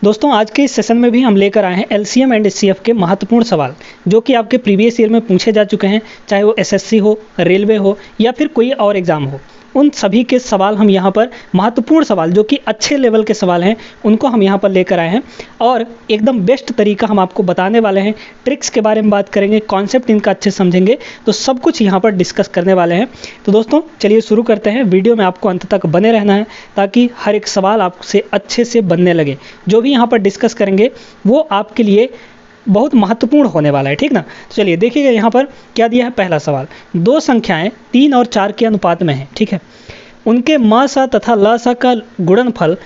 दोस्तों आज के इस सेशन में भी हम लेकर आए हैं एलसीएम एंड एचसीएफ के महत्वपूर्ण सवाल जो कि आपके प्रीवियस ईयर में पूछे जा चुके हैं, चाहे वो एसएससी हो, रेलवे हो या फिर कोई और एग्ज़ाम हो। उन सभी के सवाल हम यहाँ पर महत्वपूर्ण सवाल जो कि अच्छे लेवल के सवाल हैं उनको हम यहाँ पर लेकर आए हैं और एकदम बेस्ट तरीका हम आपको बताने वाले हैं। ट्रिक्स के बारे में बात करेंगे, कॉन्सेप्ट इनका अच्छे समझेंगे, तो सब कुछ यहाँ पर डिस्कस करने वाले हैं। तो दोस्तों चलिए शुरू करते हैं। वीडियो में आपको अंत तक बने रहना है ताकि हर एक सवाल आपसे अच्छे से बनने लगे। जो भी यहाँ पर डिस्कस करेंगे वो आपके लिए बहुत महत्वपूर्ण होने वाला है, ठीक ना। तो चलिए देखिएगा यहाँ पर क्या दिया है। पहला सवाल, दो संख्याएं 3 और 4 के अनुपात में हैं, ठीक है। उनके म तथा ल का गुणनफल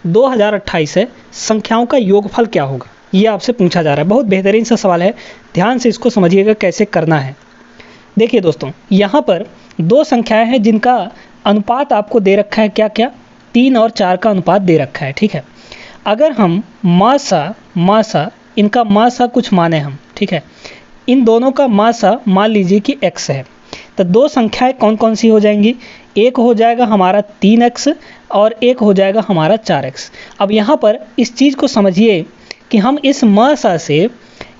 2028 है। संख्याओं का योगफल क्या होगा, ये आपसे पूछा जा रहा है। बहुत बेहतरीन सा सवाल है, ध्यान से इसको समझिएगा कैसे करना है। देखिए दोस्तों, यहाँ पर दो संख्याएं हैं जिनका अनुपात आपको दे रखा है, क्या क्या, 3 और 4 का अनुपात दे रखा है, ठीक है। अगर हम मासा इनका मासा कुछ माने हम, ठीक है, इन दोनों का मासा मान लीजिए कि x है, तो दो संख्याएं कौन कौन सी हो जाएंगी। एक हो जाएगा हमारा 3x और एक हो जाएगा हमारा 4x। अब यहाँ पर इस चीज़ को समझिए कि हम इस मासा से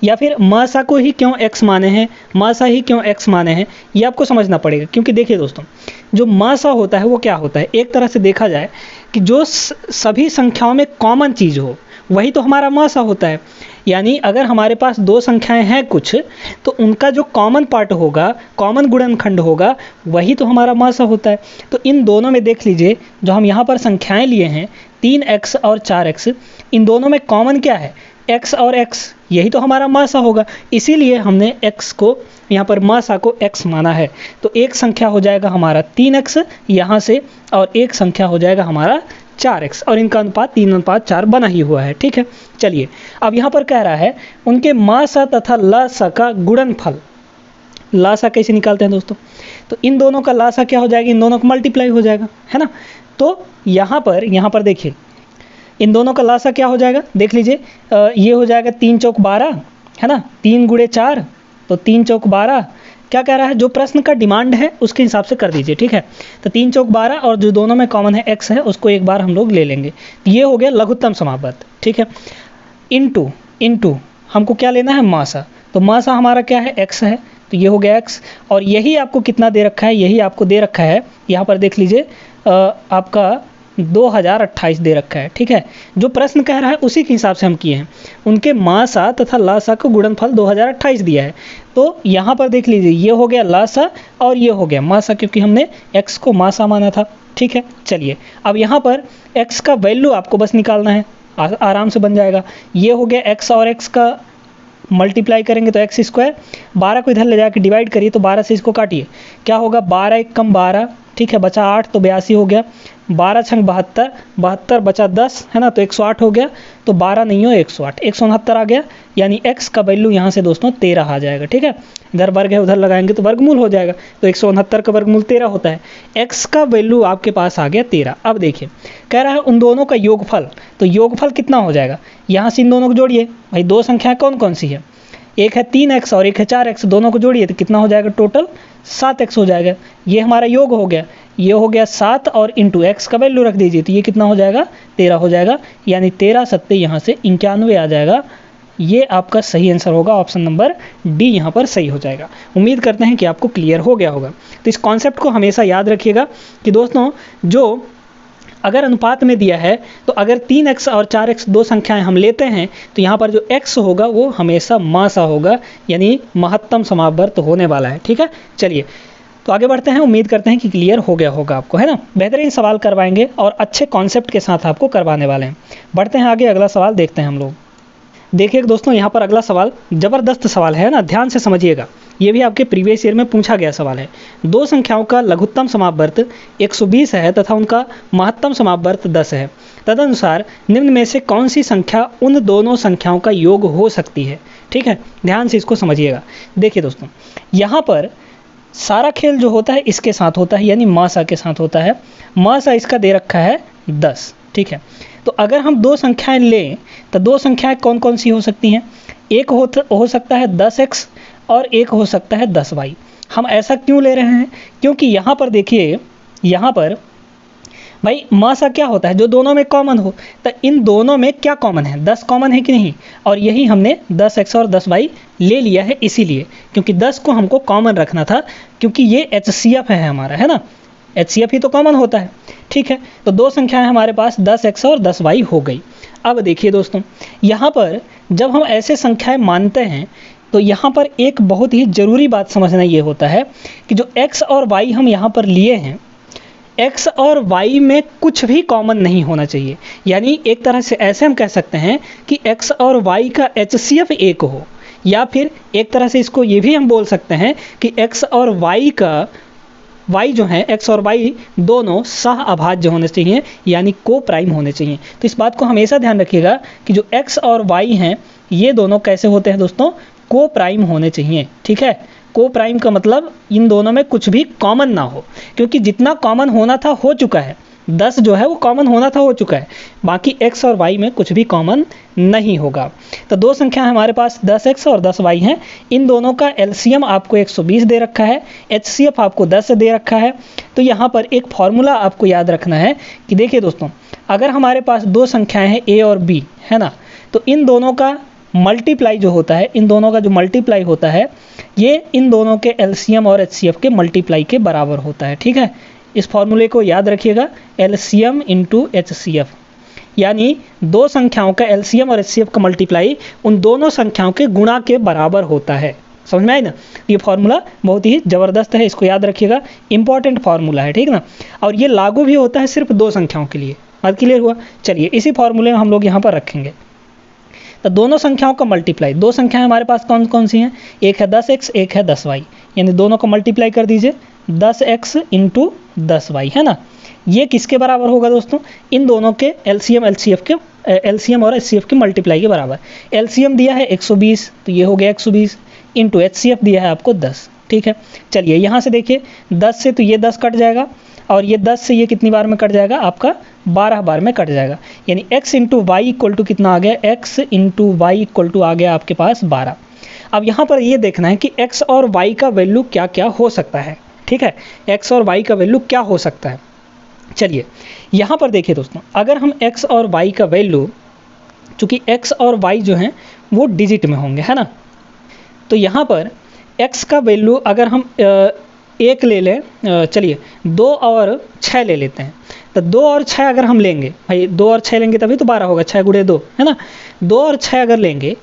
या फिर मासा को ही क्यों x माने हैं, मासा ही क्यों x माने हैं, ये आपको समझना पड़ेगा। क्योंकि देखिए दोस्तों, जो मासा होता है वो क्या होता है, एक तरह से देखा जाए कि जो सभी संख्याओं में कॉमन चीज़ हो वही तो हमारा मासा होता है। यानी अगर हमारे पास दो संख्याएं हैं कुछ, तो उनका जो कॉमन पार्ट होगा, कॉमन गुणनखंड होगा, वही तो हमारा मासा होता है। तो इन दोनों में देख लीजिए, जो हम यहाँ पर संख्याएं लिए हैं 3x और 4x, इन दोनों में कॉमन क्या है, x और x, यही तो हमारा मासा होगा। इसीलिए हमने x को यहाँ पर मासा को x माना है। तो एक संख्या हो जाएगा हमारा 3x यहाँ से और एक संख्या हो जाएगा हमारा 4x और इनका अनुपात 3:4 बना ही हुआ है, ठीक है। चलिए अब यहाँ पर कह रहा है उनके मासा तथा लासा का गुणनफल। लासा कैसे निकालते हैं दोस्तों, तो इन दोनों का लासा क्या हो जाएगा, इन दोनों का मल्टीप्लाई हो जाएगा, है ना। तो यहाँ पर देखिए इन दोनों का लासा क्या हो जाएगा, देख लीजिए, ये हो जाएगा 3 चौक 12, है ना, 3 गुणे 4 तो 3 चौक 12। क्या कह रहा है, जो प्रश्न का डिमांड है उसके हिसाब से कर दीजिए, ठीक है। तो 3 चौक 12 और जो दोनों में कॉमन है x है उसको एक बार हम लोग ले लेंगे। ये हो गया लघुत्तम समावर्त, ठीक है। इनटू हमको क्या लेना है, मासा। तो मासा हमारा क्या है, x है, तो ये हो गया x। और यही आपको कितना दे रखा है, यही आपको दे रखा है, यहाँ पर देख लीजिए आपका 2028 दे रखा है, ठीक है। जो प्रश्न कह रहा है उसी के हिसाब से हम किए हैं। उनके मासा तथा लासा का गुणनफल 2028 दिया है। तो यहाँ पर देख लीजिए, ये हो गया लासा और ये हो गया मासा, क्योंकि हमने x को मासा माना था, ठीक है। चलिए अब यहाँ पर x का वैल्यू आपको बस निकालना है, आराम से बन जाएगा। ये हो गया x और x का मल्टीप्लाई करेंगे तो x स्क्वायर, 12 को इधर ले जाकर डिवाइड करिए तो 12 से इसको काटिए, क्या होगा, 12 1 कम 12, ठीक है, बचा 8 तो 82 हो गया। 12 छंग 72, 72 बचा 10, है ना, तो 108 हो गया। तो 12 नहीं हो 108, 169 आ गया। यानी x का वैल्यू यहाँ से दोस्तों 13 आ जाएगा, ठीक है। इधर वर्ग है उधर लगाएंगे तो वर्गमूल हो जाएगा, तो 169 का वर्गमूल 13 होता है। x का वैल्यू आपके पास आ गया 13। अब देखिए कह रहा है उन दोनों का योगफल, तो योगफल कितना हो जाएगा, यहाँ से इन दोनों को जोड़िए भाई। दो संख्याएं कौन कौन सी है, एक है 3x और एक है 4x, दोनों को जोड़िए तो कितना हो जाएगा, टोटल 7x हो जाएगा। ये हमारा योग हो गया, ये हो गया 7 और इंटू x का वैल्यू रख दीजिए तो ये कितना हो जाएगा, 13 हो जाएगा। यानी 13 सत्ते यहाँ से 91 आ जाएगा। ये आपका सही आंसर होगा, ऑप्शन नंबर डी यहाँ पर सही हो जाएगा। उम्मीद करते हैं कि आपको क्लियर हो गया होगा। तो इस कॉन्सेप्ट को हमेशा याद रखिएगा कि दोस्तों, जो अगर अनुपात में दिया है तो अगर 3x और 4x दो संख्याएं हम लेते हैं तो यहाँ पर जो x होगा वो हमेशा मासा होगा, यानी महत्तम समावर्त होने वाला है, ठीक है। चलिए तो आगे बढ़ते हैं। उम्मीद करते हैं कि क्लियर हो गया होगा आपको, है ना। बेहतरीन सवाल करवाएंगे और अच्छे कॉन्सेप्ट के साथ आपको करवाने वाले हैं। बढ़ते हैं आगे, अगला सवाल देखते हैं हम लोग। देखिए दोस्तों, यहाँ पर अगला सवाल ज़बरदस्त सवाल है ना, ध्यान से समझिएगा। ये भी आपके प्रीवियस ईयर में पूछा गया सवाल है। दो संख्याओं का लघुत्तम समावर्त 120 है तथा उनका महत्तम समावर्त 10 है। तदनुसार निम्न में से कौन सी संख्या उन दोनों संख्याओं का योग हो सकती है, ठीक है। ध्यान से इसको समझिएगा। देखिए दोस्तों, यहाँ पर सारा खेल जो होता है इसके साथ होता है, यानी मासा के साथ होता है। मासा इसका दे रखा है 10, ठीक है। तो अगर हम दो संख्याएं लें तो दो संख्याएं कौन कौन सी हो सकती हैं, एक हो सकता है 10x और एक हो सकता है 10y। हम ऐसा क्यों ले रहे हैं, क्योंकि यहाँ पर देखिए, यहाँ पर भाई म सा क्या होता है, जो दोनों में कॉमन हो। तो इन दोनों में क्या कॉमन है, 10 कॉमन है कि नहीं, और यही हमने 10x और 10y ले लिया है इसीलिए, क्योंकि 10 को हमको कॉमन रखना था, क्योंकि ये HCF है हमारा, है ना, HCF ही तो कॉमन होता है। ठीक है, तो दो संख्याएं हमारे पास 10x और 10y हो गई। अब देखिए दोस्तों, यहाँ पर जब हम ऐसे संख्याएं मानते हैं तो यहाँ पर एक बहुत ही ज़रूरी बात समझना ये होता है कि जो x और y हम यहाँ पर लिए हैं, x और y में कुछ भी कॉमन नहीं होना चाहिए। यानी एक तरह से ऐसे हम कह सकते हैं कि x और y का HCF एक हो, या फिर एक तरह से इसको ये भी हम बोल सकते हैं कि x और y का y जो है, x और y दोनों सह अभाज्य होने चाहिए, यानी को प्राइम होने चाहिए। तो इस बात को हमेशा ध्यान रखिएगा कि जो x और y हैं ये दोनों कैसे होते हैं दोस्तों, को प्राइम होने चाहिए। ठीक है, को प्राइम का मतलब इन दोनों में कुछ भी कॉमन ना हो, क्योंकि जितना कॉमन होना था हो चुका है, 10 जो है वो कॉमन होना था हो चुका है, बाकी x और y में कुछ भी कॉमन नहीं होगा। तो दो संख्या हमारे पास 10x और 10y हैं, इन दोनों का LCM आपको 120 दे रखा है, HCF आपको 10 दे रखा है। तो यहाँ पर एक फॉर्मूला आपको याद रखना है कि देखिए दोस्तों, अगर हमारे पास दो संख्याएं हैं a और b, है ना, तो इन दोनों का मल्टीप्लाई जो होता है, इन दोनों का जो मल्टीप्लाई होता है ये इन दोनों के LCM और HCF के मल्टीप्लाई के बराबर होता है। ठीक है, इस फॉर्मूले को याद रखिएगा, LCM इंटू HCF, यानी दो संख्याओं का LCM और HCF का मल्टीप्लाई उन दोनों संख्याओं के गुणा के बराबर होता है। समझ में आई ना, ये फार्मूला बहुत ही ज़बरदस्त है, इसको याद रखिएगा, इंपॉर्टेंट फार्मूला है। ठीक ना, और ये लागू भी होता है सिर्फ दो संख्याओं के लिए। बात क्लियर हुआ। चलिए इसी फार्मूले में हम लोग यहाँ पर रखेंगे। तो दोनों संख्याओं का मल्टीप्लाई, दो संख्याएं हमारे पास कौन कौन सी हैं, एक है 10x, एक है 10y, यानी दोनों को मल्टीप्लाई कर दीजिए, 10x इंटू 10y, है ना। ये किसके बराबर होगा दोस्तों, इन दोनों के LCM और HCF के मल्टीप्लाई के बराबर। LCM दिया है 120, तो ये हो गया 120, इंटू HCF दिया है आपको 10। ठीक है, चलिए यहाँ से देखिए, 10 से तो ये 10 कट जाएगा, और ये 10 से ये कितनी बार में कट जाएगा, आपका 12 बार में कट जाएगा, यानी x into y equal to कितना आ गया, x into y equal to आ गया आपके पास 12। अब यहाँ पर ये देखना है कि x और y का वैल्यू क्या क्या हो सकता है। ठीक है, x और y का वैल्यू क्या हो सकता है। चलिए यहाँ पर देखिए दोस्तों, अगर हम x और y का वैल्यू, चूँकि x और y जो हैं वो डिजिट में होंगे, है ना, तो यहाँ पर x का वैल्यू अगर हम एक ले लें, चलिए 2 और 6 ले लेते हैं। तो 2 और 6 अगर हम लेंगे, भाई 2 और 6 लेंगे तभी तो 12 होगा, 6 गुणे 2, है ना। 2 और 6 अगर लेंगे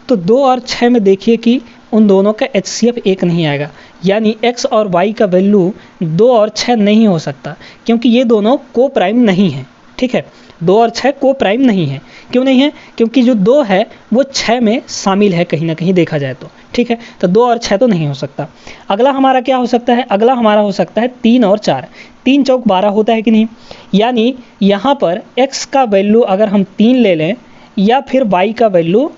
तो 2 और 6 में देखिए कि उन दोनों का HCF एक नहीं आएगा, यानी x और y का वैल्यू 2 और 6 नहीं हो सकता, क्योंकि ये दोनों को प्राइम नहीं हैं। ठीक है, 2 और 6 को प्राइम नहीं है। क्यों नहीं है, क्योंकि जो 2 है वो 6 में शामिल है कहीं ना कहीं देखा जाए तो। ठीक है, तो 2 और 6 तो नहीं हो सकता। अगला हमारा क्या हो सकता है, अगला हमारा हो सकता है 3 और 4। 3 चौक 12 होता है कि नहीं, यानी यहाँ पर x का वैल्यू अगर हम 3 ले लें, या फिर y का वैल्यू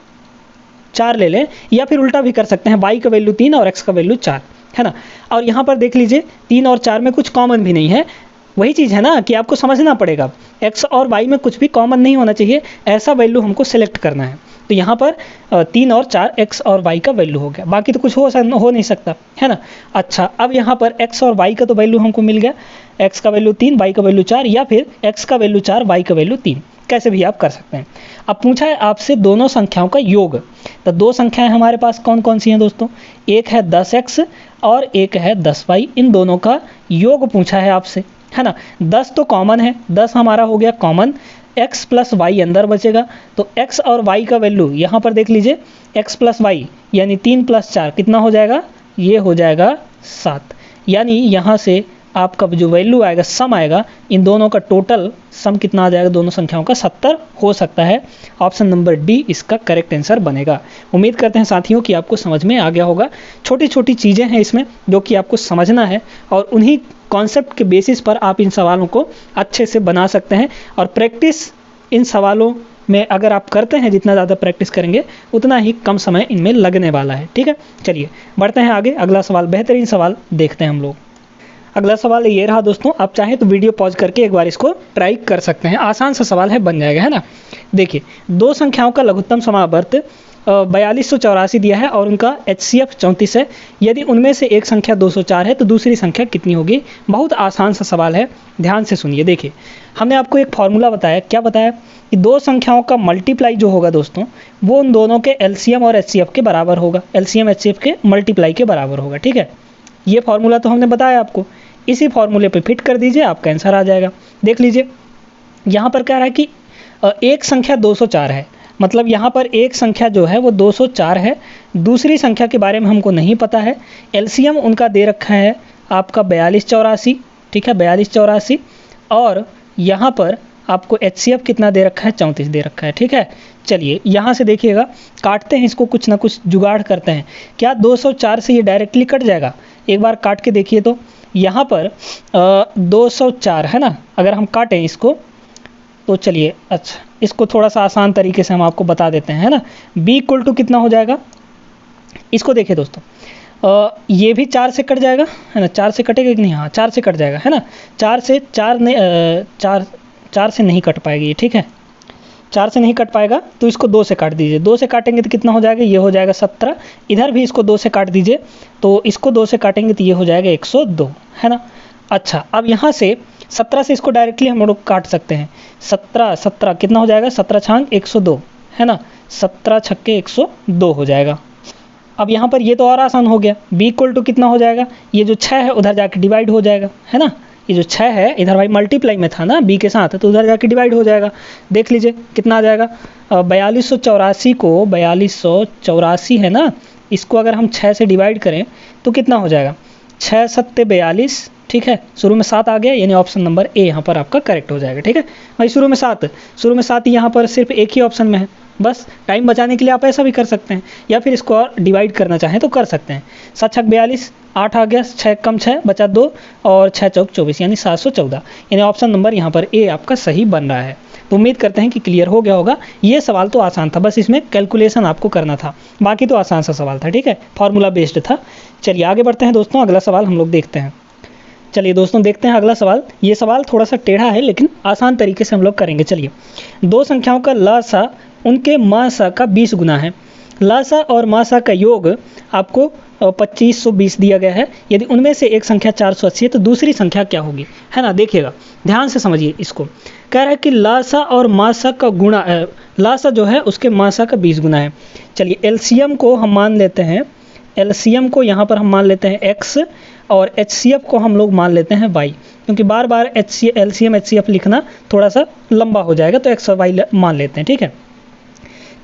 4 ले लें, या फिर उल्टा भी कर सकते हैं, y का वैल्यू 3 और x का वैल्यू 4, है ना। और यहाँ पर देख लीजिए 3 और 4 में कुछ कॉमन भी नहीं है। वही चीज़ है ना कि आपको समझना पड़ेगा, x और y में कुछ भी कॉमन नहीं होना चाहिए, ऐसा वैल्यू हमको सिलेक्ट करना है। तो यहाँ पर 3 और 4 x और y का वैल्यू हो गया, बाकी तो कुछ हो नहीं सकता, है ना। अच्छा, अब यहाँ पर x और y का तो वैल्यू हमको मिल गया, x का वैल्यू 3, y का वैल्यू 4, या फिर x का वैल्यू 4, y का वैल्यू 3, कैसे भी आप कर सकते हैं। अब पूछा है आपसे दोनों संख्याओं का योग। तो दो संख्याएं हमारे पास कौन कौन सी हैं दोस्तों, एक है 10x और एक है 10y, इन दोनों का योग पूछा है आपसे, है ना। 10 तो कॉमन है, 10 हमारा हो गया कॉमन, x प्लस वाई अंदर बचेगा, तो x और y का वैल्यू यहाँ पर देख लीजिए, x प्लस वाई यानी 3 प्लस 4 कितना हो जाएगा, ये हो जाएगा 7। यानी यहाँ से आपका जो वैल्यू आएगा, सम आएगा, इन दोनों का टोटल सम कितना आ जाएगा, दोनों संख्याओं का 70 हो सकता है। ऑप्शन नंबर डी इसका करेक्ट आंसर बनेगा। उम्मीद करते हैं साथियों कि आपको समझ में आ गया होगा। छोटी छोटी चीज़ें हैं इसमें जो कि आपको समझना है, और उन्हीं कॉन्सेप्ट के बेसिस पर आप इन सवालों को अच्छे से बना सकते हैं। और प्रैक्टिस इन सवालों में अगर आप करते हैं, जितना ज़्यादा प्रैक्टिस करेंगे उतना ही कम समय इनमें लगने वाला है। ठीक है, चलिए बढ़ते हैं आगे। अगला सवाल, बेहतरीन सवाल देखते हैं हम लोग। अगला सवाल ये रहा दोस्तों, आप चाहें तो वीडियो पॉज करके एक बार इसको ट्राई कर सकते हैं, आसान सा सवाल है, बन जाएगा, है ना। देखिए, दो संख्याओं का लघुत्तम समावर्त 4284 दिया है और उनका HCF 34 है। यदि उनमें से एक संख्या 204 है तो दूसरी संख्या कितनी होगी? बहुत आसान सा सवाल है, ध्यान से सुनिए। देखिए, हमने आपको एक फॉर्मूला बताया, क्या बताया कि दो संख्याओं का मल्टीप्लाई जो होगा दोस्तों, वो उन दोनों के LCM और HCF के बराबर होगा, LCM HCF के मल्टीप्लाई के बराबर होगा। ठीक है, ये फॉर्मूला तो हमने बताया आपको, इसी फॉर्मूले पे फिट कर दीजिए, आपका आंसर आ जाएगा। देख लीजिए, यहाँ पर कह रहा है कि एक संख्या 204 है, मतलब यहाँ पर एक संख्या जो है वो 204 है, दूसरी संख्या के बारे में हमको नहीं पता है। LCM उनका दे रखा है आपका 4284, ठीक है, 4284, और यहाँ पर आपको HCF कितना दे रखा है? 34 दे रखा है। ठीक है, चलिए यहाँ से देखिएगा, काटते हैं इसको, कुछ ना कुछ जुगाड़ करते हैं। क्या 204 से ये डायरेक्टली कट जाएगा? एक बार काट के देखिए तो यहाँ पर 204 है ना, अगर हम काटें इसको तो चलिए, अच्छा इसको थोड़ा सा आसान तरीके से हम आपको बता देते हैं, है ना। b इक्वल टू कितना हो जाएगा? इसको देखिए दोस्तों, ये भी 4 से कट जाएगा, है ना। 4 से कटेगा कि नहीं? हाँ, 4 से कट जाएगा, है ना। 4 से नहीं कट पाएगी ये, ठीक है, 4 से नहीं कट पाएगा तो इसको 2 से काट दीजिए। 2 से काटेंगे तो कितना हो जाएगा? ये हो जाएगा 17। इधर भी इसको 2 से काट दीजिए, तो इसको 2 से काटेंगे तो ये हो जाएगा 102, है ना। अच्छा, अब यहाँ से 17 से इसको डायरेक्टली हम लोग काट सकते हैं। 17 कितना हो जाएगा? 17 छांग 102, है ना, 17 छक्के 102 हो जाएगा। अब यहाँ पर ये तो और आसान हो गया, b इक्वल टू कितना हो जाएगा? ये जो 6 है उधर जाके डिवाइड हो जाएगा, है ना। ये जो 6 है इधर भाई मल्टीप्लाई में था ना b के साथ, तो उधर जाके डिवाइड हो जाएगा। देख लीजिए कितना आ जाएगा, 4284 को 4284 है ना, इसको अगर हम 6 से डिवाइड करें तो कितना हो जाएगा? 6 सत्ते 42, ठीक है, शुरू में 7 आ गया, यानी ऑप्शन नंबर ए यहाँ पर आपका करेक्ट हो जाएगा। ठीक है भाई, शुरू में 7 यहाँ पर सिर्फ एक ही ऑप्शन में है। बस टाइम बचाने के लिए आप ऐसा भी कर सकते हैं, या फिर इसको और डिवाइड करना चाहें तो कर सकते हैं। 7 छक 42, 8 आ गया, 6 कम 6 बचा 2, और 6 चौक 24, यानी 714, यानी ऑप्शन नंबर यहाँ पर ए आपका सही बन रहा है। तो उम्मीद करते हैं कि क्लियर हो गया होगा। ये सवाल तो आसान था, बस इसमें कैलकुलेशन आपको करना था, बाकी तो आसान सा सवाल था। ठीक है, फॉर्मूला बेस्ड था। चलिए आगे बढ़ते हैं दोस्तों, अगला सवाल हम लोग देखते हैं। चलिए दोस्तों देखते हैं अगला सवाल। ये सवाल थोड़ा सा टेढ़ा है लेकिन आसान तरीके से हम लोग करेंगे। चलिए, दो संख्याओं का लसा उनके मासा का 20 गुना है। लसा और मासा का योग आपको 2520 दिया गया है। यदि उनमें से एक संख्या 480 है तो दूसरी संख्या क्या होगी, है ना। देखिएगा, ध्यान से समझिए इसको। कह रहा है कि लासा और मासा का गुणा, लासा जो है उसके मासा का 20 गुना है। चलिए एलसीएम को हम मान लेते हैं, एलसीएम को यहाँ पर हम मान लेते हैं x, और HCF को हम लोग मान लेते हैं y, क्योंकि बार बार LCM HCF लिखना थोड़ा सा लंबा हो जाएगा, तो x और y मान लेते हैं। ठीक है,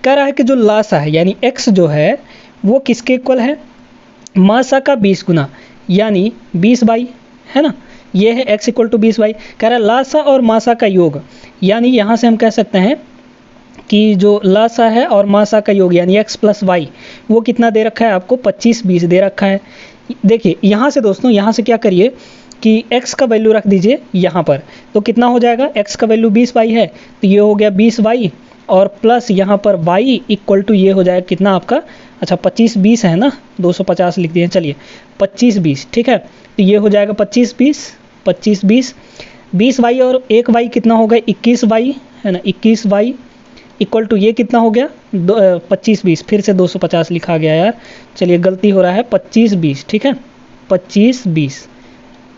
कह रहा है कि जो लासा है यानी x जो है वो किसके इक्वल है? मासा का 20 गुना, यानी 20y, है ना। ये है x इक्वल टू 20y। कह रहा है लासा और मासा का योग, यानी यहाँ से हम कह सकते हैं कि जो लासा है और मासा का योग यानी x प्लस वाई, वो कितना दे रखा है आपको? 25-20 दे रखा है। देखिए यहाँ से दोस्तों, यहाँ से क्या करिए कि x का वैल्यू रख दीजिए यहाँ पर, तो कितना हो जाएगा? x का वैल्यू 20y है तो ये हो गया 20y, और प्लस यहाँ पर y इक्वल टू ये हो जाएगा कितना आपका? अच्छा 25-20 है ना, 250 लिख दिए। चलिए 25-20, ठीक है, तो ये हो जाएगा 25-20 20y और 1y कितना हो गया? 21y, है ना। 21y इक्वल टू ये कितना हो गया? 25-20, फिर से 250 लिखा गया यार, चलिए गलती हो रहा है, 25-20, ठीक है, 25-20।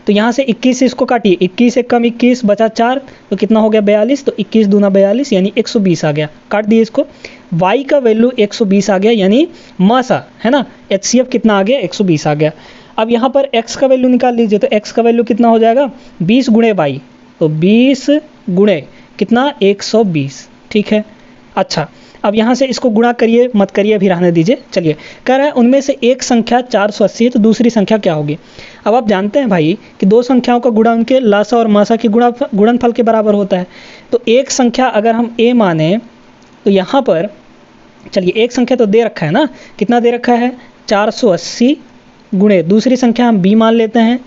तो यहाँ से 21 से इसको काटिए, 21 से कम 21 बचा 4, तो कितना हो गया? 42, तो 21 दूना 42 यानी 120 आ गया। काट दिए इसको, y का वैल्यू 120 आ गया, यानी मासा, है ना, HCF कितना आ गया? 120 आ गया। अब यहाँ पर x का वैल्यू निकाल लीजिए, तो x का वैल्यू कितना हो जाएगा? 20 गुणे y, तो 20 गुणे कितना? 120, ठीक है। अच्छा, अब यहाँ से इसको गुणा करिए, मत करिए, अभी रहने दीजिए। चलिए, कह रहा है उनमें से एक संख्या 480 है तो दूसरी संख्या क्या होगी? अब आप जानते हैं भाई कि दो संख्याओं का गुणा उनके लासा और मासा के गुणनफल के बराबर होता है। तो एक संख्या अगर हम a माने तो यहाँ पर, चलिए एक संख्या तो दे रखा है ना, कितना दे रखा है? 480 गुणे दूसरी संख्या हम b मान लेते हैं,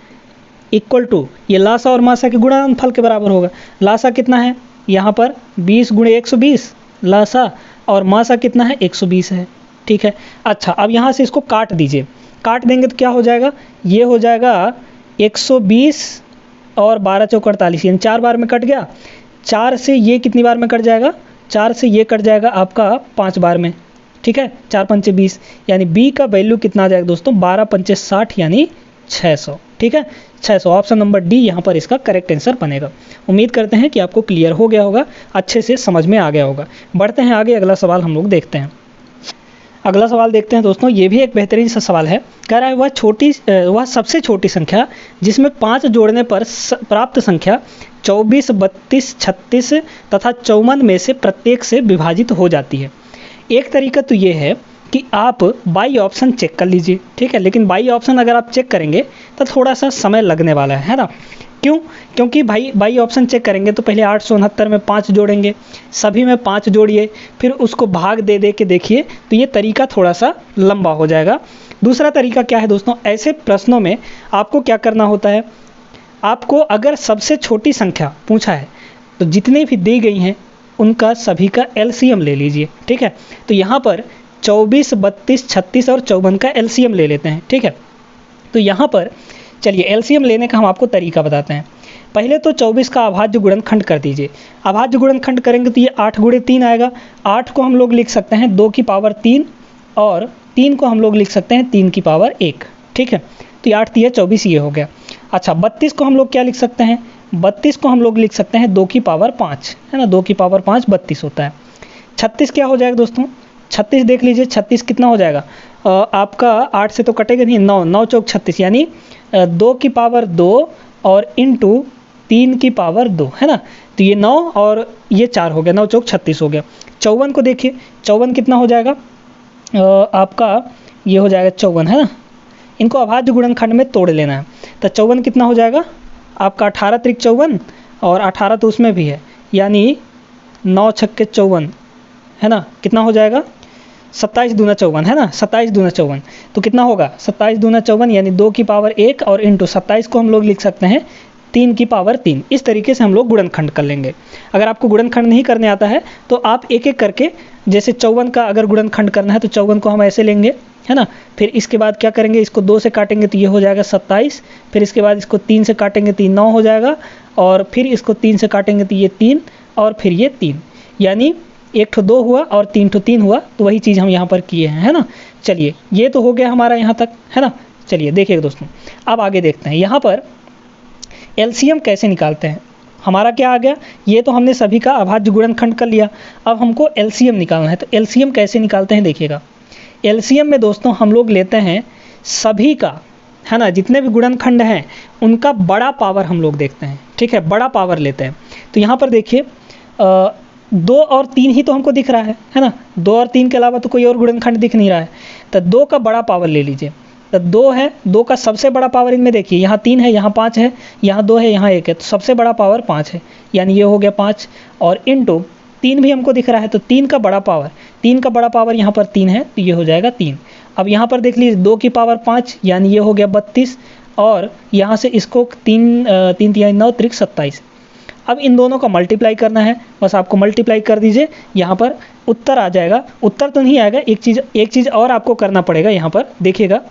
इक्वल टू ये लासा और मासा के गुणनफल के बराबर होगा। लासा कितना है यहाँ पर? 20 गुणे 120 लासा, और मासा कितना है? 120 है, ठीक है। अच्छा, अब यहाँ से इसको काट दीजिए, काट देंगे तो क्या हो जाएगा? ये हो जाएगा 120 और 12 चौक 48, यानी 4 बार में कट गया। 4 से ये कितनी बार में कट जाएगा? 4 से ये कट जाएगा आपका 5 बार में, ठीक है, 4 पंचे 20, यानी बी का वैल्यू कितना आ जाएगा दोस्तों, 12 पंचे 60 यानी 600, ठीक है, 600। ऑप्शन नंबर डी यहाँ पर इसका करेक्ट आंसर बनेगा। उम्मीद करते हैं कि आपको क्लियर हो गया होगा, अच्छे से समझ में आ गया होगा। बढ़ते हैं आगे, अगला सवाल हम लोग देखते हैं। अगला सवाल देखते हैं दोस्तों, ये भी एक बेहतरीन सा सवाल है। कह रहा है वह सबसे छोटी संख्या जिसमें 5 जोड़ने पर प्राप्त संख्या 24, 32, 36 तथा 54 में से प्रत्येक से विभाजित हो जाती है। एक तरीका तो ये है कि आप बाई ऑप्शन चेक कर लीजिए, ठीक है, लेकिन बाई ऑप्शन अगर आप चेक करेंगे तो थोड़ा सा समय लगने वाला है ना। क्यों? क्योंकि बाई ऑप्शन चेक करेंगे तो पहले 869 में 5 जोड़ेंगे, सभी में 5 जोड़िए, फिर उसको भाग दे के देखिए, तो ये तरीका थोड़ा सा लंबा हो जाएगा। दूसरा तरीका क्या है दोस्तों, ऐसे प्रश्नों में आपको क्या करना होता है, आपको अगर सबसे छोटी संख्या पूछा है तो जितनी भी दी गई हैं उनका सभी का एलसीएम ले लीजिए, ठीक है। तो यहाँ पर 24, 32, 36 और 54 का एलसीएम ले लेते हैं, ठीक है। तो यहाँ पर चलिए एलसीएम लेने का हम आपको तरीका बताते हैं। पहले तो 24 का अभाज्य गुणनखंड कर दीजिए। अभाज्य गुणनखंड करेंगे तो ये 8 गुणे 3 आएगा। 8 को हम लोग लिख सकते हैं 2 की पावर 3 और 3 को हम लोग लिख सकते हैं 3 की पावर 1, ठीक है। तो ये 8 3 24 ये हो गया। अच्छा 32 को हम लोग क्या लिख सकते हैं, 32 को हम लोग लिख सकते हैं 2 की पावर 5, है ना, 2 की पावर 5 32 होता है। 36 क्या हो जाएगा दोस्तों, 36 देख लीजिए, 36 कितना हो जाएगा, आपका 8 से तो कटेगा नहीं, 9 9 चौक 36 यानी 2 की पावर 2 और इंटू 3 की पावर 2, है ना। तो ये 9 और ये 4 हो गया, 9 चौक 36 हो गया। 54 को देखिए, 54 कितना हो जाएगा, आपका ये हो जाएगा 54, है ना। इनको अभाज्य गुणनखंड में तोड़ लेना है। तो 54 कितना हो जाएगा आपका, 18 त्रिक 54 और 18 तो उसमें भी है, यानी 9 छक्के 54, है ना, कितना हो जाएगा 27 दूना 54, है ना, 27 दूना 54। तो कितना होगा 27 दूना 54 यानी 2 की पावर 1 और इंटू 27 को हम लोग लिख सकते हैं 3 की पावर 3। इस तरीके से हम लोग गुणनखंड कर लेंगे। अगर आपको गुणनखंड नहीं करने आता है तो आप एक एक करके, जैसे 54 का अगर गुणनखंड करना है तो 54 को हम ऐसे लेंगे, है ना। फिर इसके बाद क्या करेंगे, इसको 2 से काटेंगे तो ये हो जाएगा 27, फिर इसके बाद इसको 3 से काटेंगे तो ये 9 हो जाएगा, और फिर इसको 3 से काटेंगे तो ये 3 और फिर ये 3, यानी 1 ठो 2 हुआ और 3 ठो 3 हुआ। तो वही चीज़ हम यहाँ पर किए हैं, है ना। चलिए ये तो हो गया हमारा यहाँ तक, है ना। चलिए देखिए दोस्तों, अब आगे देखते हैं यहाँ पर एलसीएम कैसे निकालते हैं। हमारा क्या आ गया, ये तो हमने सभी का अभाज्य गुणनखंड कर लिया, अब हमको एलसीएम निकालना है। तो एलसीएम कैसे निकालते हैं देखिएगा। एलसीएम में दोस्तों हम लोग लेते हैं सभी का, है ना, जितने भी गुणनखंड हैं उनका बड़ा पावर हम लोग देखते हैं, ठीक है, बड़ा पावर लेते हैं। तो यहाँ पर देखिए 2 और 3 ही तो हमको दिख रहा है ना, 2 और 3 के अलावा तो कोई और गुणनखंड दिख नहीं रहा है। तो 2 का बड़ा पावर ले लीजिए। तो 2 है, 2 का सबसे बड़ा पावर इनमें देखिए, यहाँ 3 है, यहाँ 5 है, यहाँ 2 है, यहाँ 1 है, तो सबसे बड़ा पावर 5 है, यानी ये हो गया 5 और इंटू 3 भी हमको दिख रहा है, तो 3 का बड़ा पावर, 3 का बड़ा पावर यहाँ पर 3 है, तो ये हो जाएगा 3। अब यहाँ पर देख लीजिए 2 की पावर 5 यानी ये हो गया 32 और यहाँ से इसको 3 3 9 त्रिक 27। अब इन दोनों का मल्टीप्लाई करना है, बस आपको मल्टीप्लाई कर दीजिए, यहाँ पर उत्तर आ जाएगा। उत्तर तो नहीं आएगा, एक चीज़ और आपको करना पड़ेगा, यहाँ पर देखिएगा।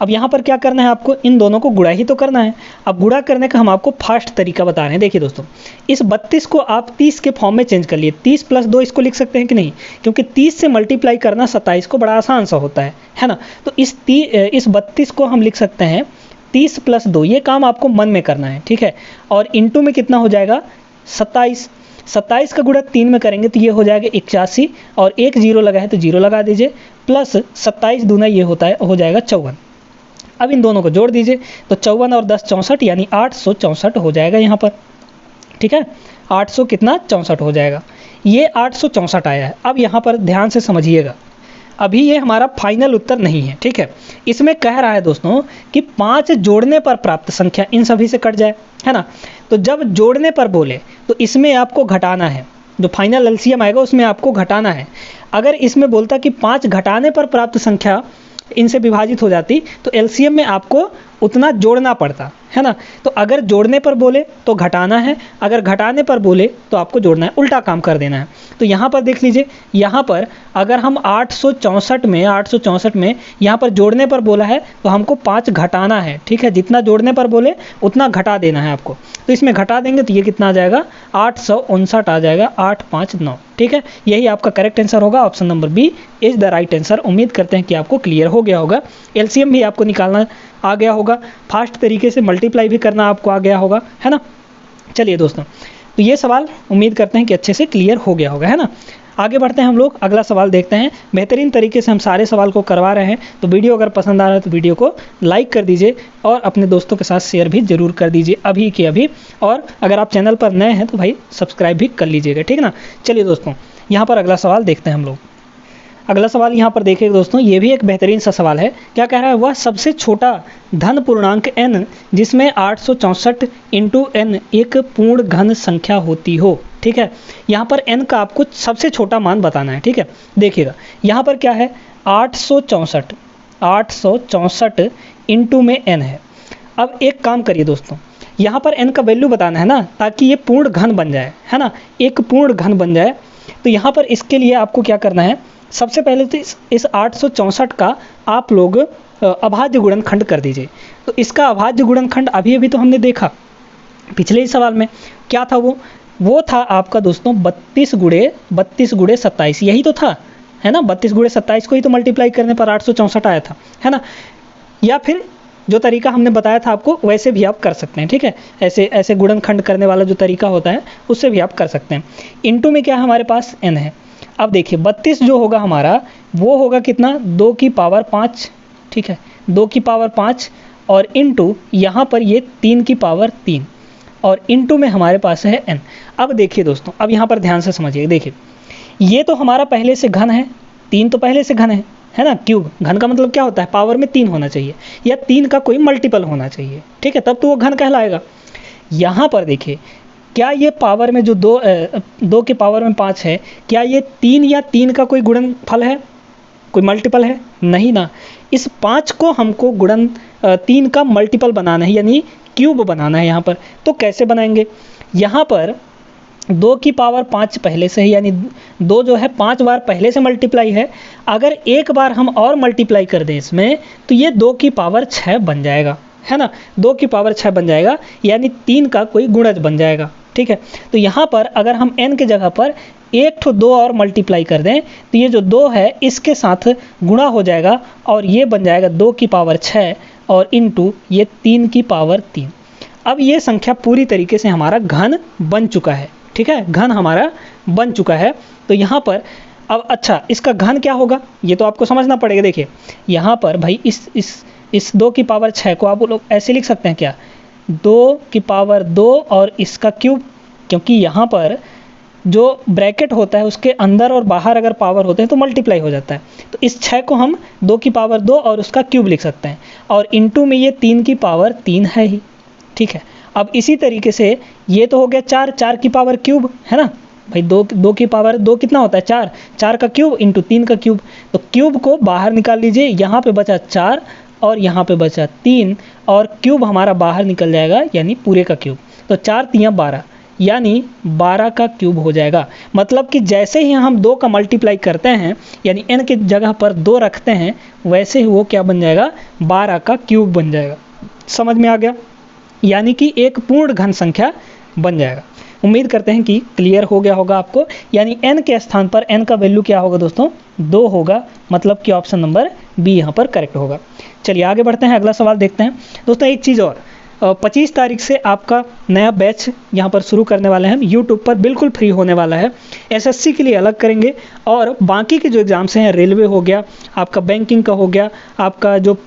अब यहाँ पर क्या करना है, आपको इन दोनों को गुणा ही तो करना है। अब गुणा करने का हम आपको फास्ट तरीका बता रहे हैं। देखिए दोस्तों, इस 32 को आप 30 के फॉर्म में चेंज कर लिए, 30 + 2 इसको लिख सकते हैं कि नहीं, क्योंकि 30 से मल्टीप्लाई करना 27 को बड़ा आसान सा होता है ना। तो इस 32 को हम लिख सकते हैं 30 + 2, ये काम आपको मन में करना है, ठीक है। और इंटू में कितना हो जाएगा 27, 27 का गुणा 3 में करेंगे तो ये हो जाएगा 81 और एक 0 लगा है तो 0 लगा दीजिए, प्लस 27 दूना ये होता है, हो जाएगा 54। अब इन दोनों को जोड़ दीजिए, तो 54 और 10 64 यानी 864 हो जाएगा यहाँ पर, ठीक है। 800 कितना 64 हो जाएगा, ये 864 आया है। अब यहाँ पर ध्यान से समझिएगा, अभी ये हमारा फाइनल उत्तर नहीं है, ठीक है। इसमें कह रहा है दोस्तों कि 5 जोड़ने पर प्राप्त संख्या इन सभी से कट जाए, है ना। तो जब जोड़ने पर बोले तो इसमें आपको घटाना है, जो फाइनल एलसीएम आएगा उसमें आपको घटाना है। अगर इसमें बोलता कि 5 घटाने पर प्राप्त संख्या इनसे विभाजित हो जाती तो एलसीएम में आपको उतना जोड़ना पड़ता है ना। तो अगर जोड़ने पर बोले तो घटाना है, अगर घटाने पर बोले तो आपको जोड़ना है, उल्टा काम कर देना है। तो यहाँ पर देख लीजिए, यहाँ पर अगर हम 864 में यहाँ पर जोड़ने पर बोला है तो हमको 5 घटाना है, ठीक है। जितना जोड़ने पर बोले उतना घटा देना है आपको। तो इसमें घटा देंगे तो ये कितना आ जाएगा, 859 आ जाएगा, 859, ठीक है। यही आपका करेक्ट आंसर होगा, option number b is the right answer. उम्मीद करते हैं कि आपको क्लियर हो गया होगा। एलसीएम भी आपको निकालना आ गया होगा, फास्ट तरीके से मल्टीप्लाई भी करना आपको आ गया होगा, है ना। चलिए दोस्तों, तो ये सवाल उम्मीद करते हैं कि अच्छे से क्लियर हो गया होगा, है ना। आगे बढ़ते हैं हम लोग, अगला सवाल देखते हैं। बेहतरीन तरीके से हम सारे सवाल को करवा रहे हैं, तो वीडियो अगर पसंद आ रहा है तो वीडियो को लाइक कर दीजिए और अपने दोस्तों के साथ शेयर भी जरूर कर दीजिए अभी के अभी। और अगर आप चैनल पर नए हैं तो भाई सब्सक्राइब भी कर लीजिएगा, ठीक ना। चलिए दोस्तों, यहाँ पर अगला सवाल देखते हैं हम लोग। अगला सवाल यहाँ पर देखिए दोस्तों, ये भी एक बेहतरीन सा सवाल है। क्या कह रहा है, वह सबसे छोटा धन पूर्णांक n जिसमें 864 इंटू n एक पूर्ण घन संख्या होती हो, ठीक है। यहाँ पर n का आपको सबसे छोटा मान बताना है, ठीक है। देखिएगा यहाँ पर क्या है, 864 इंटू में n है। अब एक काम करिए दोस्तों, यहाँ पर n का वैल्यू बताना है ना, ताकि ये पूर्ण घन बन जाए, है ना, एक पूर्ण घन बन जाए। तो यहाँ पर इसके लिए आपको क्या करना है, सबसे पहले तो इस 864 का आप लोग अभाज्य गुणनखंड कर दीजिए। तो इसका अभाज्य गुणनखंड अभी तो हमने देखा पिछले ही सवाल में, क्या था वो था आपका दोस्तों 32 गुणे 27, यही तो था, है ना। 32 गुणे 27 को ही तो मल्टीप्लाई करने पर 864 आया था, है ना। या फिर जो तरीका हमने बताया था आपको, वैसे भी आप कर सकते हैं, ठीक है। ऐसे गुणनखंड करने वाला जो तरीका होता है उससे भी आप कर सकते हैं। इंटू में क्या है, हमारे पास n है। अब देखिए 32 जो होगा हमारा, वो होगा कितना, 2 की पावर 5, ठीक है, 2 की पावर 5, और इंटू यहाँ पर ये 3 की पावर 3, और इंटू में हमारे पास है n। अब देखिए दोस्तों, अब यहाँ पर ध्यान से समझिए, देखिए ये तो हमारा पहले से घन है, 3 तो पहले से घन है ना। क्यूब, घन का मतलब क्या होता है, पावर में 3 होना चाहिए या 3 का कोई मल्टीपल होना चाहिए, ठीक है, तब तो वो घन कहलाएगा। यहाँ पर देखिए, क्या ये पावर में जो 2 के पावर में 5 है, क्या ये 3 या 3 का कोई गुणनफल है, कोई मल्टीपल है, नहीं ना। इस 5 को हमको 3 का मल्टीपल बनाना है, यानी क्यूब बनाना है यहाँ पर। तो कैसे बनाएंगे, यहाँ पर 2 की पावर 5 पहले से है, यानी 2 जो है 5 बार पहले से मल्टीप्लाई है। अगर एक बार हम और मल्टीप्लाई कर दें इसमें, तो ये 2 की पावर 6 बन जाएगा, है ना। 2 की पावर 6 बन जाएगा, यानी 3 का कोई गुणज बन जाएगा, ठीक है। तो यहाँ पर अगर हम n के जगह पर 2 और मल्टीप्लाई कर दें, तो ये जो 2 है इसके साथ गुणा हो जाएगा, और ये बन जाएगा 2 की पावर 6 और इंटू ये 3 की पावर 3। अब ये संख्या पूरी तरीके से हमारा घन बन चुका है, ठीक है, घन हमारा बन चुका है। तो यहाँ पर अब अच्छा, इसका घन क्या होगा ये तो आपको समझना पड़ेगा। देखिए यहाँ पर भाई इस 2 की पावर 6 को आप लोग ऐसे लिख सकते हैं, क्या, 2 की पावर 2 और इसका क्यूब, क्योंकि यहाँ पर जो ब्रैकेट होता है उसके अंदर और बाहर अगर पावर होते हैं तो मल्टीप्लाई हो जाता है। तो इस 6 को हम 2 की पावर 2 और उसका क्यूब लिख सकते हैं, और इंटू में ये 3 की पावर 3 है ही, ठीक है। अब इसी तरीके से ये तो हो गया 4 की पावर क्यूब, है ना भाई। 2 की पावर 2 कितना होता है, 4 का क्यूब इंटू 3 का क्यूब। तो क्यूब को बाहर निकाल लीजिए, यहाँ पे बचा 4 और यहाँ पे बचा 3, और क्यूब हमारा बाहर निकल जाएगा, यानी पूरे का क्यूब। तो 4 3 12, यानी 12 का क्यूब हो जाएगा। मतलब कि जैसे ही हम 2 का मल्टीप्लाई करते हैं, यानी n की जगह पर 2 रखते हैं, वैसे ही वो क्या बन जाएगा, 12 का क्यूब बन जाएगा। समझ में आ गया, यानी कि एक पूर्ण घन संख्या बन जाएगा। उम्मीद करते हैं कि क्लियर हो गया होगा आपको। यानी n के स्थान पर n का वैल्यू क्या होगा दोस्तों, 2 होगा, मतलब कि ऑप्शन नंबर बी यहाँ पर करेक्ट होगा। चलिए आगे बढ़ते हैं, अगला सवाल देखते हैं दोस्तों। एक चीज़ और, 25 तारीख से आपका नया बैच यहाँ पर शुरू करने वाले हैं, यूट्यूब पर बिल्कुल फ्री होने वाला है। एसएससी के लिए अलग करेंगे, और बाकी के जो एग्ज़ाम्स हैं, रेलवे हो गया, आपका बैंकिंग का हो गया, आपका जो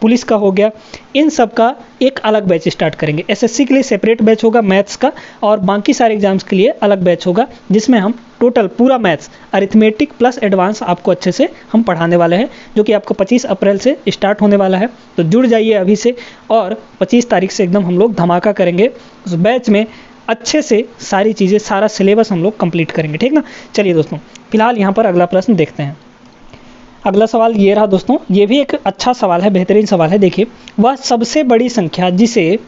पुलिस का हो गया, इन सब का एक अलग बैच स्टार्ट करेंगे। एसएससी के लिए सेपरेट बैच होगा मैथ्स का, और बाकी सारे एग्जाम्स के लिए अलग बैच होगा, जिसमें हम टोटल पूरा मैथ्स, अरिथमेटिक प्लस एडवांस आपको अच्छे से हम पढ़ाने वाले हैं, जो कि आपको 25 अप्रैल से स्टार्ट होने वाला है। तो जुड़ जाइए अभी से, और 25 तारीख से एकदम हम लोग धमाका करेंगे उस बैच में। अच्छे से सारी चीज़ें, सारा सिलेबस हम लोग कंप्लीट करेंगे, ठीक ना। चलिए दोस्तों, फिलहाल यहाँ पर अगला प्रश्न देखते हैं। अगला सवाल ये रहा दोस्तों, ये भी एक अच्छा सवाल है, बेहतरीन सवाल है। देखिए, वह सबसे बड़ी संख्या जिसे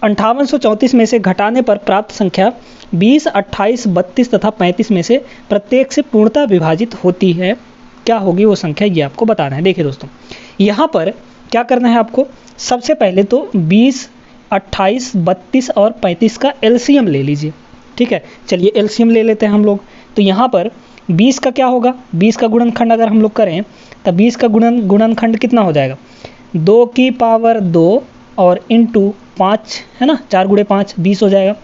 5834 में से घटाने पर प्राप्त संख्या 20, 28, 32 तथा 35 में से प्रत्येक से पूर्णतः विभाजित होती है, क्या होगी वो संख्या, ये आपको बताना है। देखिए दोस्तों, यहाँ पर क्या करना है आपको, सबसे पहले तो 20, 28, 32 और 35 का एलसीएम ले लीजिए। ठीक है, चलिए एलसीएम ले लेते हैं हम लोग। तो यहाँ पर 20 का क्या होगा, 20 का गुणनखंड अगर हम लोग करें तब 20 का गुणनखंड कितना हो जाएगा, 2 की पावर 2 और इंटू 5 है ना, 4 गुणे 5 20 हो जाएगा।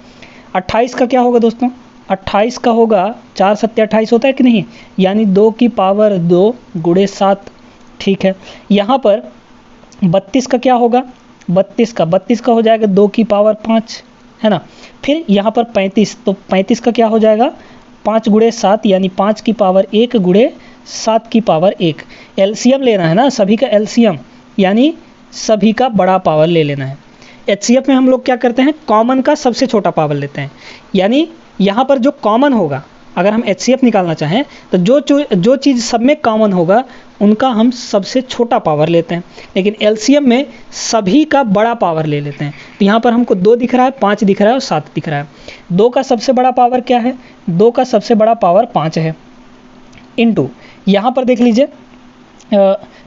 28 का क्या होगा दोस्तों, 28 का होगा 4 सत्ते 28 होता है कि नहीं, यानी 2 की पावर 2 गुणे 7। ठीक है, यहाँ पर 32 का क्या होगा, 32 का हो जाएगा 2 की पावर 5 है ना। फिर यहाँ पर 35, तो 35 का क्या हो जाएगा 5 गुणे 7 यानी 5 की पावर 1 गुणे 7 की पावर 1। एलसीएम लेना है ना, सभी का एलसीएम यानी सभी का बड़ा पावर ले लेना है। एचसीएफ में हम लोग क्या करते हैं, कॉमन का सबसे छोटा पावर लेते हैं, यानी यहाँ पर जो कॉमन होगा, अगर हम एचसीएफ निकालना चाहें तो जो चीज़ सब में कॉमन होगा उनका हम सबसे छोटा पावर लेते हैं, लेकिन एलसीएम में सभी का बड़ा पावर ले लेते हैं। तो यहाँ पर हमको 2 दिख रहा है, 5 दिख रहा है और 7 दिख रहा है। 2 का सबसे बड़ा पावर क्या है, 2 का सबसे बड़ा पावर 5 है, इंटू यहाँ पर देख लीजिए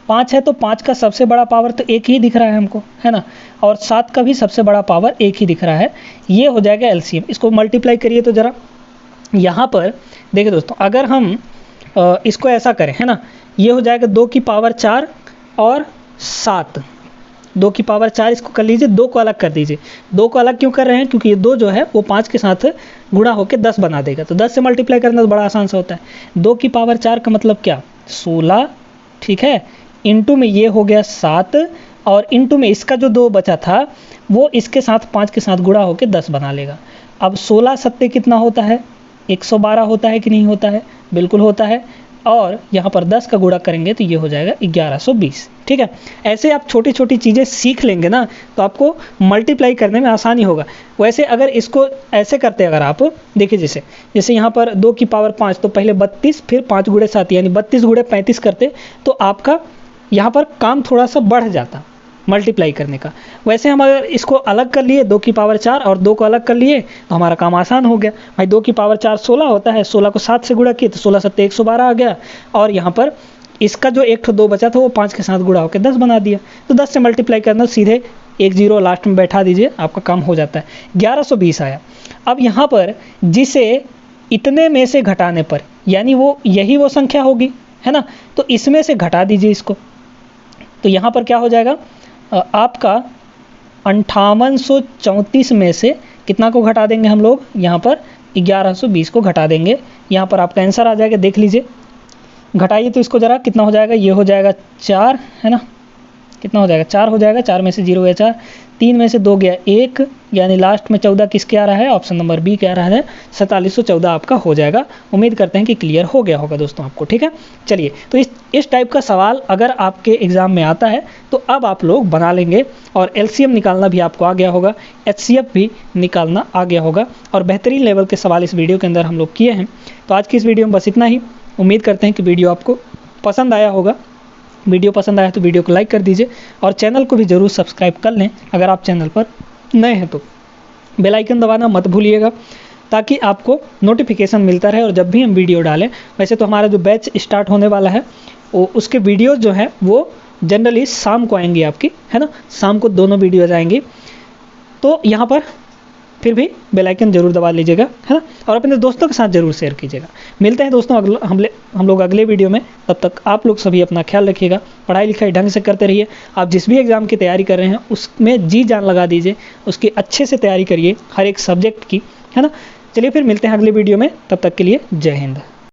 5 है तो 5 का सबसे बड़ा पावर तो 1 ही दिख रहा है हमको, है ना, और 7 का भी सबसे बड़ा पावर 1 ही दिख रहा है। ये हो जाएगा एलसीएम। इसको मल्टीप्लाई करिए तो ज़रा, यहाँ पर देखिए दोस्तों, अगर हम इसको ऐसा करें है ना, ये हो जाएगा 2 की पावर 4 और 7, 2 की पावर 4 इसको कर लीजिए, 2 को अलग कर दीजिए। 2 को अलग क्यों कर रहे हैं, क्योंकि ये 2 जो है वो 5 के साथ गुणा होकर 10 बना देगा, तो 10 से मल्टीप्लाई करना तो बड़ा आसान सा होता है। 2 की पावर 4 का मतलब क्या, 16। ठीक है, इंटू में ये हो गया 7 और इंटू में इसका जो 2 बचा था वो इसके साथ 5 के साथ गुणा होकर 10 बना लेगा। अब 16 सत्ते कितना होता है, 112 होता है कि नहीं होता है, बिल्कुल होता है। और यहाँ पर 10 का गुणा करेंगे तो ये हो जाएगा 1120। ठीक है, ऐसे आप छोटी छोटी चीज़ें सीख लेंगे ना तो आपको मल्टीप्लाई करने में आसानी होगा। वैसे अगर इसको ऐसे करते अगर आप देखिए, जैसे यहाँ पर 2 की पावर 5 तो पहले 32 फिर 5 गुणे 7 यानी 32 गुणे 35 करते तो आपका यहाँ पर काम थोड़ा सा बढ़ जाता मल्टीप्लाई करने का। वैसे हम अगर इसको अलग कर लिए 2 की पावर 4 और 2 को अलग कर लिए तो हमारा काम आसान हो गया। भाई 2 की पावर 4 16 होता है, 16 को 7 से गुणा किए तो 16 सत्ते 112 आ गया, और यहाँ पर इसका जो 1 2 बचा था वो 5 के साथ गुणा होकर 10 बना दिया। तो 10 से मल्टीप्लाई करना, सीधे 1 0 लास्ट में बैठा दीजिए, आपका काम हो जाता है। 1120 आया। अब यहाँ पर जिसे इतने में से घटाने पर, यानी वो यही वो संख्या होगी है ना, तो इसमें से घटा दीजिए इसको, तो यहाँ पर क्या हो जाएगा आपका 5834 में से कितना को घटा देंगे हम लोग, यहाँ पर 1120 को घटा देंगे। यहाँ पर आपका आंसर आ जाएगा, देख लीजिए, घटाइए तो इसको ज़रा, कितना हो जाएगा, ये हो जाएगा 4 है ना, कितना हो जाएगा 4 हो जाएगा, 4 में से 0 गया 4, 3 में से 2 गया 1, यानी लास्ट में 14 किसके आ रहा है, ऑप्शन नंबर बी के आ रहा है, 4714 आपका हो जाएगा। उम्मीद करते हैं कि क्लियर हो गया होगा दोस्तों आपको। ठीक है, चलिए, तो इस टाइप का सवाल अगर आपके एग्ज़ाम में आता है तो अब आप लोग बना लेंगे, और एलसीएम निकालना भी आपको आ गया होगा, एचसीएफ भी निकालना आ गया होगा, और बेहतरीन लेवल के सवाल इस वीडियो के अंदर हम लोग किए हैं। तो आज की इस वीडियो में बस इतना ही। उम्मीद करते हैं कि वीडियो आपको पसंद आया होगा। वीडियो पसंद आया तो वीडियो को लाइक कर दीजिए, और चैनल को भी ज़रूर सब्सक्राइब कर लें अगर आप चैनल पर नए हैं तो। बेल आइकन दबाना मत भूलिएगा ताकि आपको नोटिफिकेशन मिलता रहे, और जब भी हम वीडियो डालें। वैसे तो हमारा जो बैच स्टार्ट होने वाला है वो उसके वीडियोज़ जो है वो जनरली शाम को आएंगी आपकी, है ना, शाम को दोनों वीडियोज़ आएंगी। तो यहाँ पर फिर भी बेल आइकन जरूर दबा लीजिएगा, है ना, और अपने दोस्तों के साथ जरूर शेयर कीजिएगा। मिलते हैं दोस्तों हम लोग अगले वीडियो में। तब तक आप लोग सभी अपना ख्याल रखिएगा, पढ़ाई लिखाई ढंग से करते रहिए। आप जिस भी एग्ज़ाम की तैयारी कर रहे हैं उसमें जी जान लगा दीजिए, उसकी अच्छे से तैयारी करिए हर एक सब्जेक्ट की, है ना। चलिए फिर मिलते हैं अगले वीडियो में, तब तक के लिए जय हिंद।